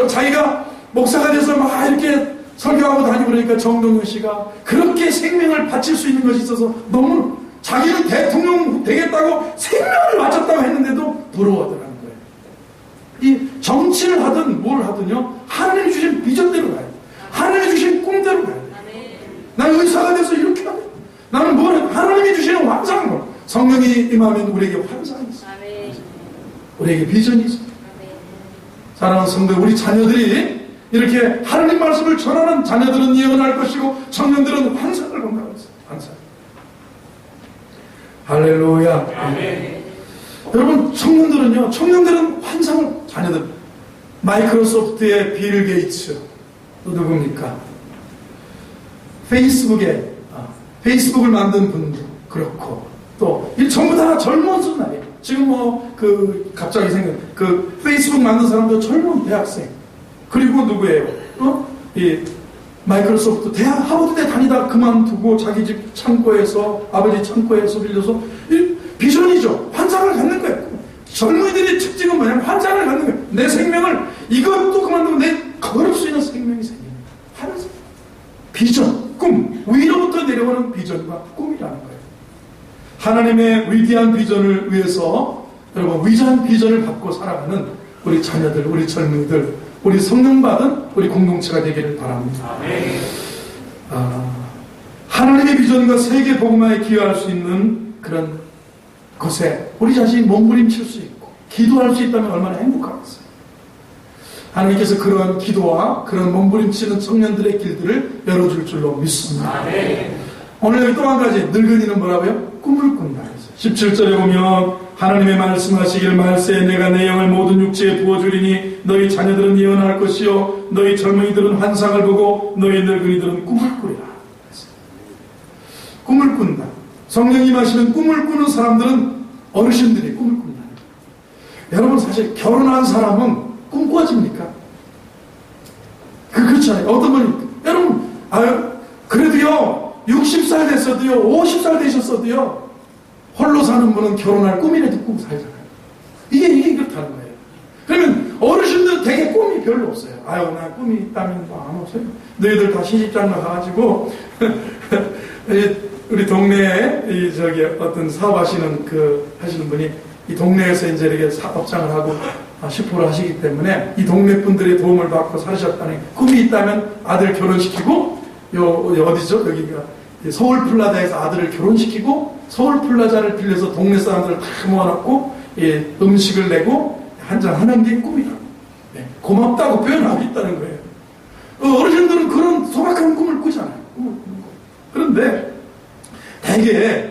Speaker 1: 자기가 목사가 돼서 막 이렇게 설교하고 다니고 그러니까 정동윤 씨가 그렇게 생명을 바칠 수 있는 것이 있어서 너무 자기는 대통령 되겠다고 생명을 바쳤다고 했는데도 부러워하더라는 거예요. 이 정치를 하든 뭘 하든요, 하나님이 주신 비전대로 가요. 하나님이 주신 꿈대로 가요. 나는 의사가 돼서 이렇게 하고, 나는 하나님이 주시는 환상을, 성령이 임하면 우리에게 환상이 있어요. 우리에게 비전이 있어요. 사랑하는 성도, 우리 자녀들이 이렇게 하나님 말씀을 전하는 자녀들은 예언할 것이고 청년들은 환상을 본다고 했어요. 환상. 할렐루야. 아멘. 여러분 청년들은 환상을, 자녀들. 마이크로소프트의 빌 게이츠 또 누굽니까? 페이스북을 만든 분도 그렇고 또 이 전부 다 젊은 순날이에요. 지금 갑자기 생긴 페이스북 만든 사람도 젊은 대학생. 그리고 누구예요? 이 마이크로소프트 하버드대 다니다 그만두고 자기 집 창고에서, 아버지 창고에서 빌려서 비전이죠. 환상을 갖는 거예요. 젊은이들의 특징은 뭐냐면 환상을 갖는 거예요. 내 생명을 이것도 그만두고 내 걸을 수 있는 생명이 생기는 거예요. 비전, 꿈, 위로부터 내려오는 비전과 꿈이라는 거예요. 하나님의 위대한 비전을 위해서 여러분 위대한 비전을 받고 살아가는 우리 자녀들, 우리 젊은이들, 우리 성령받은 우리 공동체가 되기를 바랍니다. 하나님의 비전과 세계 복음화에 기여할 수 있는 그런 것에 우리 자신이 몸부림칠 수 있고 기도할 수 있다면 얼마나 행복하겠어요. 하나님께서 그런 기도와 그런 몸부림치는 청년들의 길들을 열어줄 줄로 믿습니다. 오늘 여기 또 한 가지, 늙은이는 뭐라고요? 꿈을 꾼다. 17절에 보면 하나님의 말씀하시길 말세 내가 내 영을 모든 육체에 부어주리니 너희 자녀들은 예언할 것이요 너희 젊은이들은 환상을 보고 너희 늙은이들은 꿈을 꾸리라. 꿈을 꾼다. 성령이 임하시는 꿈을 꾸는 사람들은 어르신들이 꿈을 꾼다. 여러분 사실 결혼한 사람은 꿈 꾸어집니까? 그렇잖아요. 어떤 분이 여러분 그래도요 60살 됐어도요 50살 되셨어도요 홀로 사는 분은 결혼할 꿈이라도 꾸고 살잖아요. 이게 그렇다는 거예요. 그러면 어르신들 되게 꿈이 별로 없어요. 나 꿈이 있다면 안 없어요. 너희들 다 시집장 나가가지고 우리 동네에 어떤 사업하시는 하시는 분이 이 동네에서 이제 이렇게 사업장을 하고 슈퍼를 하시기 때문에 이 동네 분들의 도움을 받고 사셨다는 꿈이 있다면 아들 결혼시키고 어디죠? 여기가 서울 플라자에서 아들을 결혼시키고 서울 플라자를 빌려서 동네 사람들을 다 모아놓고 음식을 내고 한잔 하는 게 꿈이라고. 고맙다고 표현하고 있다는 거예요. 어르신들은 그런 소박한 꿈을 꾸잖아요. 그런데 대개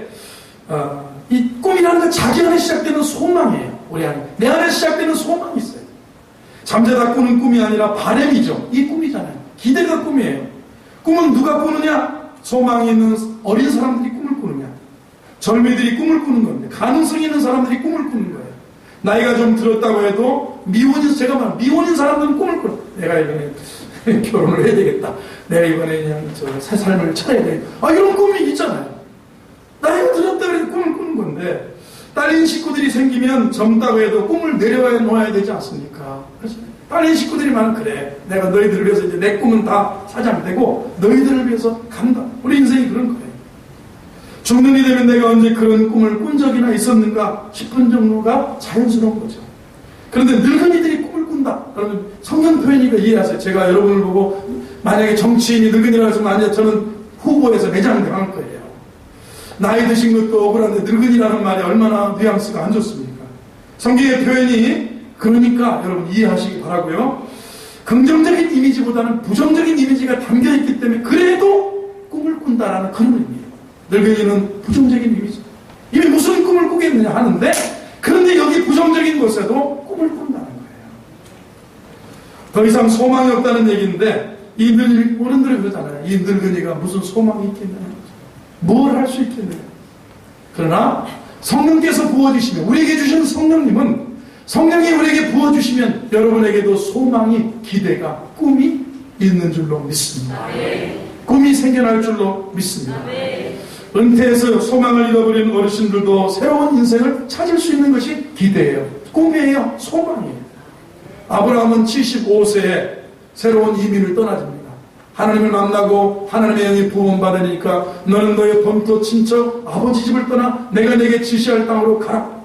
Speaker 1: 이 꿈이라는 건 자기 안에 시작되는 소망이에요. 우리 안에. 내 안에 시작되는 소망이 있어요. 잠자다 꾸는 꿈이 아니라 바람이죠. 이 꿈이잖아요. 기대가 꿈이에요. 꿈은 누가 꾸느냐? 소망이 있는 어린 사람들이 꿈을 꾸느냐? 젊은이들이 꿈을 꾸는 건데 가능성이 있는 사람들이 꿈을 꾸는 거예요. 나이가 좀 들었다고 해도 미혼인 사람들은 꿈을 꾸는 거예요. 내가 이번에 결혼을 해야 되겠다. 내가 이번에 그냥 새 삶을 차려야 되겠다. 이런 꿈이 있잖아요. 나이가 들었다고 해도 꿈을 꾸는 건데 딸린 식구들이 생기면 젊다고 해도 꿈을 내려놓아야 되지 않습니까? 그래서 딸린 식구들이 많으면 그래. 내가 너희들을 위해서 이제 내 꿈은 다 사장되고 너희들을 위해서 간다. 우리 인생이 그런 거예요. 죽는 이 되면 내가 언제 그런 꿈을 꾼 적이나 있었는가 싶은 정도가 자연스러운 거죠. 그런데 늙은이들이 꿈을 꾼다. 그러면 성경 표현이니까 이해하세요. 제가 여러분을 보고 만약에 정치인이 늙은이라고 했으면 아니요 저는 후보에서 매장당할 거예요. 나이 드신 것도 억울한데 늙은이라는 말이 얼마나 뉘앙스가 안 좋습니까? 성경의 표현이 그러니까 여러분 이해하시기 바라고요. 긍정적인 이미지보다는 부정적인 이미지가 담겨있기 때문에 그래도 꿈을 꾼다라는 그런 의미예요. 늙은이는 부정적인 이미지. 이미 무슨 꿈을 꾸겠느냐 하는데 그런데 여기 부정적인 곳에도 꿈을 꾼다는 거예요. 더 이상 소망이 없다는 얘기인데 이 어른들이 그러잖아요. 이 늙은이가 무슨 소망이 있겠느냐. 뭘 할 수 있겠느냐. 그러나 성령께서 부어주시면 우리에게 주신 성령님은 성령이 우리에게 부어주시면 여러분에게도 소망이 기대가 꿈이 있는 줄로 믿습니다. 꿈이 생겨날 줄로 믿습니다. 은퇴해서 소망을 잃어버린 어르신들도 새로운 인생을 찾을 수 있는 것이 기대예요. 꿈이에요. 소망이에요. 아브라함은 75세에 새로운 이민을 떠나집니다. 하나님을 만나고 하나님의 영이 부원받으니까 너는 너의 범토 친척 아버지 집을 떠나 내가 내게 지시할 땅으로 가라.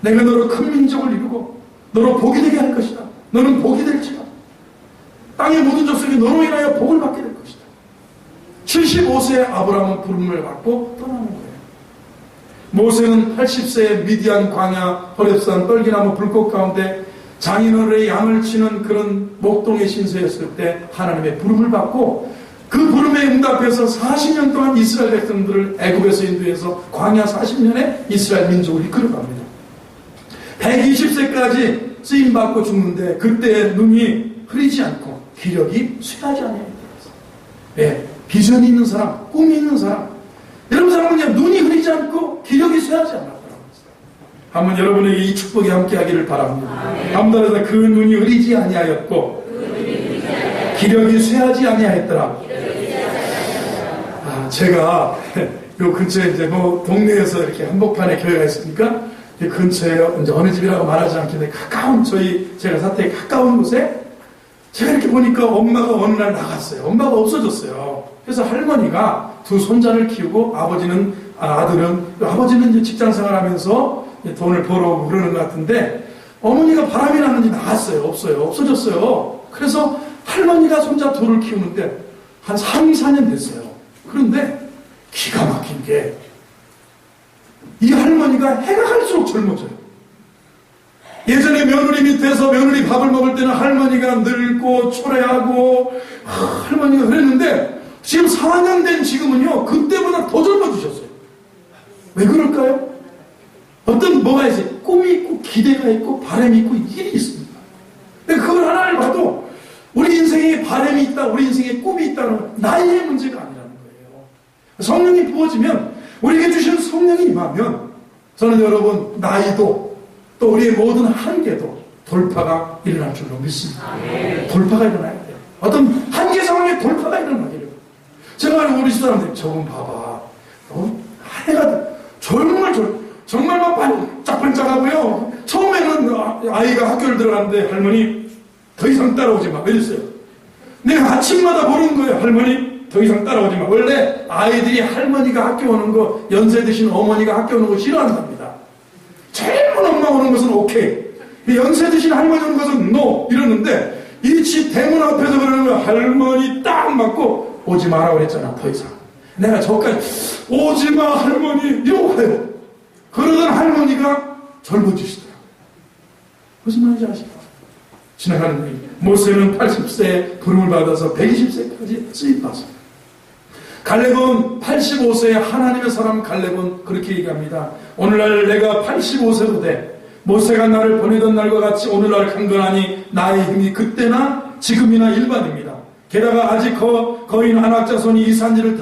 Speaker 1: 내가 너로 큰 민족을 이루고 너로 복이 되게 할 것이다. 너는 복이 될지다. 땅의 모든 족속이 너로 인하여 복을 받게 될 것이다. 75세에 아브라함은 부름을 받고 떠나는 거예요. 모세는 80세에 미디안 광야 호렙산 떨기나무 불꽃 가운데 장인어른의 양을 치는 그런 목동의 신세였을 때 하나님의 부름을 받고 그 부름에 응답해서 40년 동안 이스라엘 백성들을 애굽에서 인도해서 광야 40년에 이스라엘 민족을 이끌어갑니다. 120세까지 쓰임받고 죽는데 그때 눈이 흐리지 않고 기력이 쇠하지 않아요. 예, 비전이 있는 사람, 꿈이 있는 사람 이런 사람은 그냥 눈이 흐리지 않고 기력이 쇠하지 않았더라고요. 한번 여러분에게 이 축복이 함께하기를 바랍니다. 한번 따라서 그 눈이 흐리지 아니하였고 기력이 쇠하지 아니하였더라. 제가 요 근처에 이제 뭐 동네에서 이렇게 한복판에 교회가 있으니까 이 근처에 이제 어느 집이라고 말하지 않겠는데 가까운 제가 사택에 가까운 곳에 제가 이렇게 보니까 엄마가 어느 날 나갔어요. 엄마가 없어졌어요. 그래서 할머니가 두 손자를 키우고 아버지는 이제 직장 생활하면서 돈을 벌어오고 그러는 것 같은데 어머니가 바람이 났는지 나갔어요. 없어졌어요. 그래서 할머니가 손자 둘을 키우는데 한 3, 4년 됐어요. 그런데 기가 막힌 게 이 할머니가 해가 갈수록 젊어져요. 예전에 며느리 밑에서 며느리 밥을 먹을 때는 할머니가 늙고 초래하고 할머니가 그랬는데 지금 4년 된 지금은요 그때보다 더 젊어지셨어요. 왜 그럴까요? 뭐가 있어요? 꿈이 있고 기대가 있고 바람이 있고 일이 있습니다. 근데 그걸 하나를 봐도 우리 인생에 바람이 있다, 우리 인생에 꿈이 있다는 나이의 문제가 아니라는 거예요. 성령이 부어지면 우리에게 주신 성령이 임하면 저는 여러분 나이도 또 우리의 모든 한계도 돌파가 일어날 줄로 믿습니다. 돌파가 일어나야 돼요. 어떤 한계 상황에 돌파가 일어나기를. 제가 우리 사람들 저건 봐봐. 해가 정말 막 반짝반짝하고요. 처음에는 아이가 학교를 들어갔는데 할머니 더 이상 따라오지 마. 이랬어요. 내가 아침마다 보는 거예요. 할머니 더 이상 따라오지 마. 원래 아이들이 할머니가 학교 오는 거 연세 드신 어머니가 학교 오는 거 싫어한답니다. 젊은 엄마 오는 것은 오케이. 연세 드신 할머니 오는 것은 노. 이러는데 이 집 대문 앞에서 그러는 거 할머니 딱 맞고 오지 마라 그랬잖아. 더 이상. 내가 저까지 오지 마 할머니 이러고 가요. 그러던 할머니가 젊어지시더라고요. 무슨 말인지 아시죠? 지나가는 얘기. 모세는 80세에 부름을 받아서 120세까지 쓰임받았습니다. 갈렙은 85세에 하나님의 사람 갈렙은 그렇게 얘기합니다. 오늘날 내가 85세도 돼. 모세가 나를 보내던 날과 같이 오늘날 강건하니 나의 힘이 그때나 지금이나 일반입니다. 게다가 아직 거인 안악자손이 이 산지를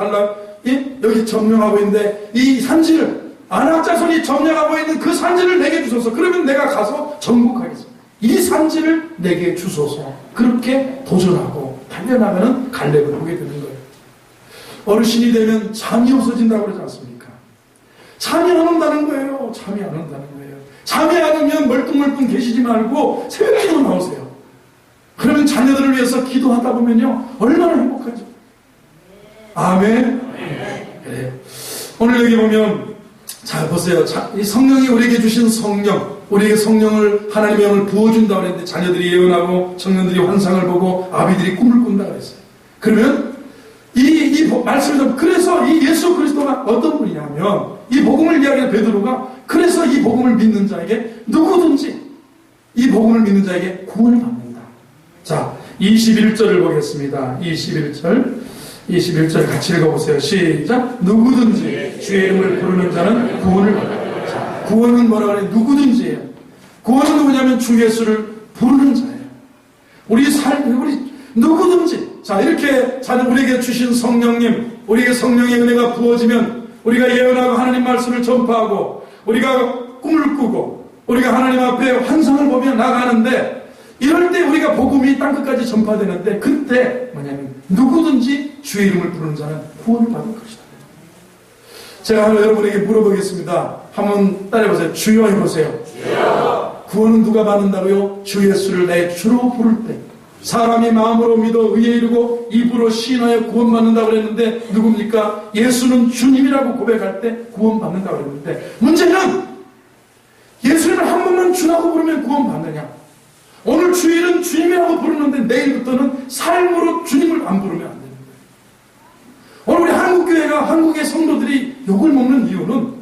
Speaker 1: 여기 점령하고 있는데 이 산지를 안악자손이 점령하고 있는 그 산지를 내게 주소서. 그러면 내가 가서 정복하겠습니다. 이 산지를 내게 주소서. 그렇게 도전하고 달려나가는 갈렙을 보게 되는 거예요. 어르신이 되면 잠이 없어진다고 그러지 않습니까? 잠이 안 온다는 거예요. 잠이 안 온다는 거예요. 잠이 안 오면 멀뚱멀뚱 계시지 말고 새벽 기도 나오세요. 그러면 자녀들을 위해서 기도하다 보면요 얼마나 행복하죠. 아멘. 그래요. 오늘 여기 보면 자 보세요. 이 성령이 우리에게 주신 성령, 우리에게 성령을 하나님의 영을 부어준다고 했는데 자녀들이 예언하고 청년들이 환상을 보고 아비들이 꿈을 꾼다고 했어요. 그러면 말씀을 그래서 이 예수 그리스도가 어떤 분이냐면 이 복음을 이야기한 베드로가 그래서 이 복음을 믿는 자에게 누구든지 이 복음을 믿는 자에게 구원을 받는다. 자, 21절을 보겠습니다. 21절 같이 읽어보세요. 시작. 누구든지 주의 이름을 부르는 자는 구원을 받는다. 자, 구원은 뭐라 그래요? 누구든지예요. 구원은 누구냐면 주 예수를 부르는 자예요. 우리 누구든지. 자, 이렇게 우리에게 주신 성령님, 우리에게 성령의 은혜가 부어지면 우리가 예언하고 하나님 말씀을 전파하고 우리가 꿈을 꾸고 우리가 하나님 앞에 환상을 보며 나가는데 이럴 때 우리가 복음이 땅끝까지 전파되는데 그때 뭐냐면 누구든지 주의 이름을 부르는 자는 구원을 받을 것이다. 제가 하나 여러분에게 물어보겠습니다. 한번 따라해보세요. 주여 해보세요. 주여. 구원은 누가 받는다고요? 주 예수를 내 주로 부를 때. 사람이 마음으로 믿어 의에 이르고 입으로 시인하여 구원받는다고 그랬는데 누굽니까? 예수는 주님이라고 고백할 때 구원받는다고 그랬는데 문제는 예수님을 한 번만 주라고 부르면 구원받느냐? 오늘 주일은 주님이라고 부르는데 내일부터는 삶으로 주님을 안 부르면 안 되는 거예요. 오늘 우리 한국교회가 한국의 성도들이 욕을 먹는 이유는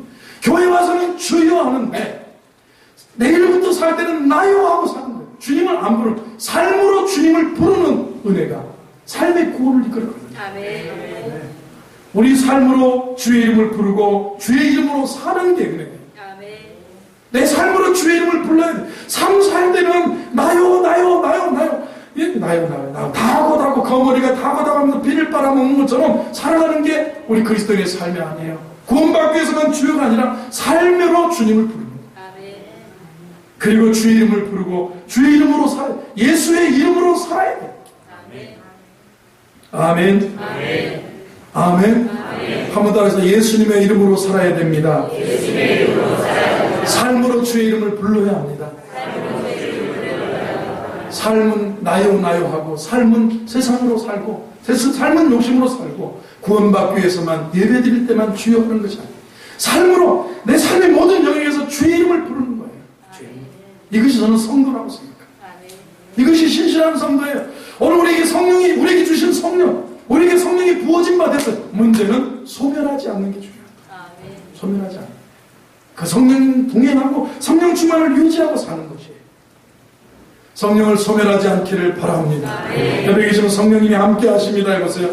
Speaker 1: 교회 와서는 주여 하는데 내일부터 살 때는 나요 하고 사는 거예요. 주님을 안 부르는 삶으로 주님을 부르는 은혜가 삶의 구원을 이끌어가거든요.
Speaker 2: 아멘.
Speaker 1: 우리 삶으로 주의 이름을 부르고 주의 이름으로 사는 게 은혜예요.
Speaker 2: 아멘.
Speaker 1: 내 삶으로 주의 이름을 불러야 돼. 삶 살 때는 나요 다고 거머리가 다고 하면서 비를 빨아먹는 것처럼 살아가는 게 우리 그리스도인의 삶이 아니에요. 구원받기 위해서만 주여가 아니라 삶으로 주님을 부르는 거예요. 그리고 주의 이름을 부르고 주의 이름으로 예수의 이름으로 살아야 돼요. 아멘. 아멘. 아멘. 아멘. 한번 따라서 예수님의 이름으로 살아야 됩니다.
Speaker 2: 예수님의 이름으로 살아야 됩니다.
Speaker 1: 삶으로 주의 이름을 불러야 합니다. 삶은 나요 하고 삶은 세상으로 살고 삶은 욕심으로 살고 구원받기 위해서만 예배드릴 때만 주여 하는 것이 아니에요. 삶으로 내 삶의 모든 영역에서 주의 이름을 부르는 거예요. 이것이 저는 성도라고 생각합니다. 이것이 신실한 성도예요. 오늘 우리에게 주신 성령, 우리에게 성령이 부어진 바 됐어요. 문제는 소멸하지 않는 게 중요합니다. 소멸하지 않는. 그 성령 동행하고 성령 충만을 유지하고 사는 것이에요. 성령을 소멸하지 않기를 바랍니다. 여기 계시는 성령님이 함께 하십니다. 해보세요.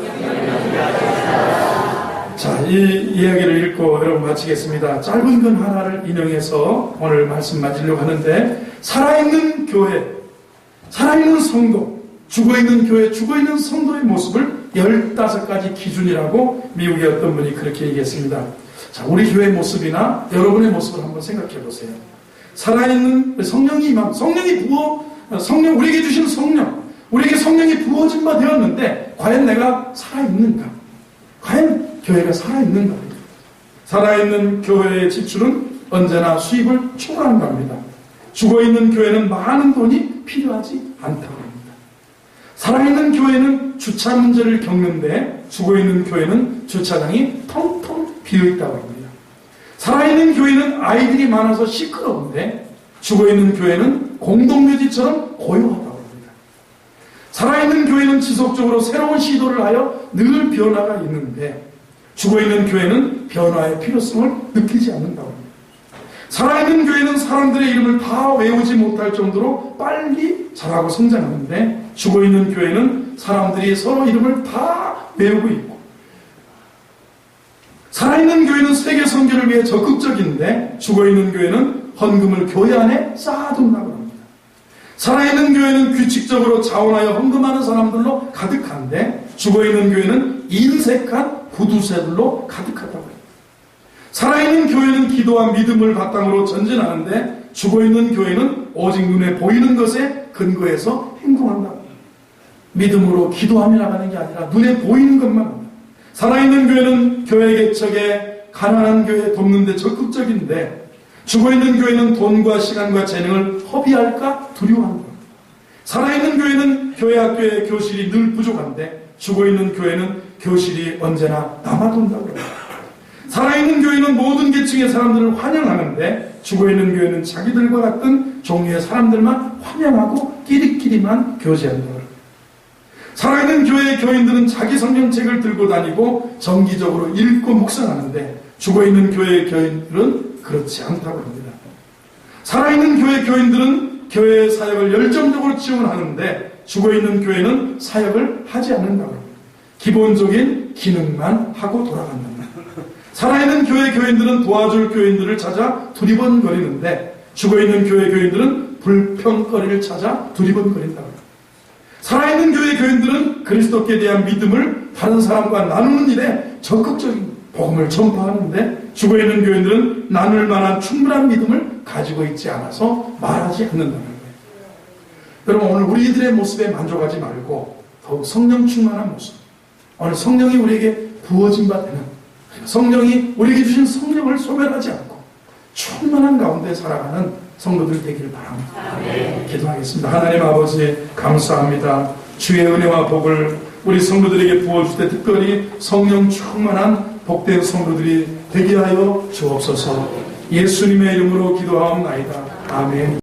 Speaker 1: 자, 이 이야기를 읽고 여러분 마치겠습니다. 짧은 건 하나를 인용해서 오늘 말씀 마치려고 하는데 살아있는 교회, 살아있는 성도, 죽어있는 교회, 죽어있는 성도의 모습을 15가지 기준이라고 미국의 어떤 분이 그렇게 얘기했습니다. 자, 우리 교회의 모습이나 여러분의 모습을 한번 생각해 보세요. 살아있는 성령이 성령, 우리에게 주신 성령, 우리에게 성령이 부어진 바 되었는데 과연 내가 살아있는가? 과연 교회가 살아있는가? 살아있는 교회의 지출은 언제나 수입을 초과한다 합니다. 죽어있는 교회는 많은 돈이 필요하지 않다고 합니다. 살아있는 교회는 주차 문제를 겪는데 죽어있는 교회는 주차장이 텅텅 비어있다고 합니다. 살아있는 교회는 아이들이 많아서 시끄러운데 죽어있는 교회는 공동묘지처럼 고요하다고 합니다. 살아있는 교회는 지속적으로 새로운 시도를 하여 늘 변화가 있는데 죽어있는 교회는 변화의 필요성을 느끼지 않는다고 합니다. 살아있는 교회는 사람들의 이름을 다 외우지 못할 정도로 빨리 자라고 성장하는데 죽어있는 교회는 사람들이 서로 이름을 다 외우고 있고 살아있는 교회는 세계 선교를 위해 적극적인데 죽어있는 교회는 헌금을 교회 안에 쌓아둔다고 합니다. 살아있는 교회는 규칙적으로 자원하여 헌금하는 사람들로 가득한데 죽어있는 교회는 인색한 구두쇠들로 가득하다고 합니다. 살아있는 교회는 기도와 믿음을 바탕으로 전진하는데 죽어있는 교회는 오직 눈에 보이는 것에 근거해서 행동한다고 합니다. 믿음으로 기도하며 나가는 게 아니라 눈에 보이는 것만 합니다. 살아있는 교회는 교회 개척에 가난한 교회 돕는 데 적극적인데 죽어있는 교회는 돈과 시간과 재능을 허비할까 두려워한다. 살아있는 교회는 교회 학교에 교실이 늘 부족한데 죽어있는 교회는 교실이 언제나 남아돈다고 합니다. 살아있는 교회는 모든 계층의 사람들을 환영하는데 죽어있는 교회는 자기들과 같은 종류의 사람들만 환영하고 끼리끼리만 교제한다고 합니다. 살아있는 교회의 교인들은 자기 성경책을 들고 다니고 정기적으로 읽고 묵상하는데 죽어있는 교회의 교인들은 그렇지 않다고 합니다. 살아있는 교회 교인들은 교회의 사역을 열정적으로 지원하는데 죽어있는 교회는 사역을 하지 않는다고 합니다. 기본적인 기능만 하고 돌아간다. 살아있는 교회 교인들은 도와줄 교인들을 찾아 두리번거리는데 죽어있는 교회 교인들은 불평거리를 찾아 두리번거린다고 합니다. 살아있는 교회 교인들은 그리스도께 대한 믿음을 다른 사람과 나누는 일에 적극적인 복음을 전파하는데 죽어있는 교인들은 나눌 만한 충분한 믿음을 가지고 있지 않아서 말하지 않는다는 거예요. 여러분, 오늘 우리들의 모습에 만족하지 말고 더욱 성령 충만한 모습, 오늘 성령이 우리에게 부어진 바 되는, 성령이 우리에게 주신 성령을 소멸하지 않고 충만한 가운데 살아가는 성도들 되기를 바랍니다.
Speaker 2: 아멘.
Speaker 1: 기도하겠습니다. 하나님 아버지 감사합니다. 주의 은혜와 복을 우리 성도들에게 부어줄 때 특별히 성령 충만한 복된 성도들이 되게 하여 주옵소서. 예수님의 이름으로 기도하옵나이다. 아멘.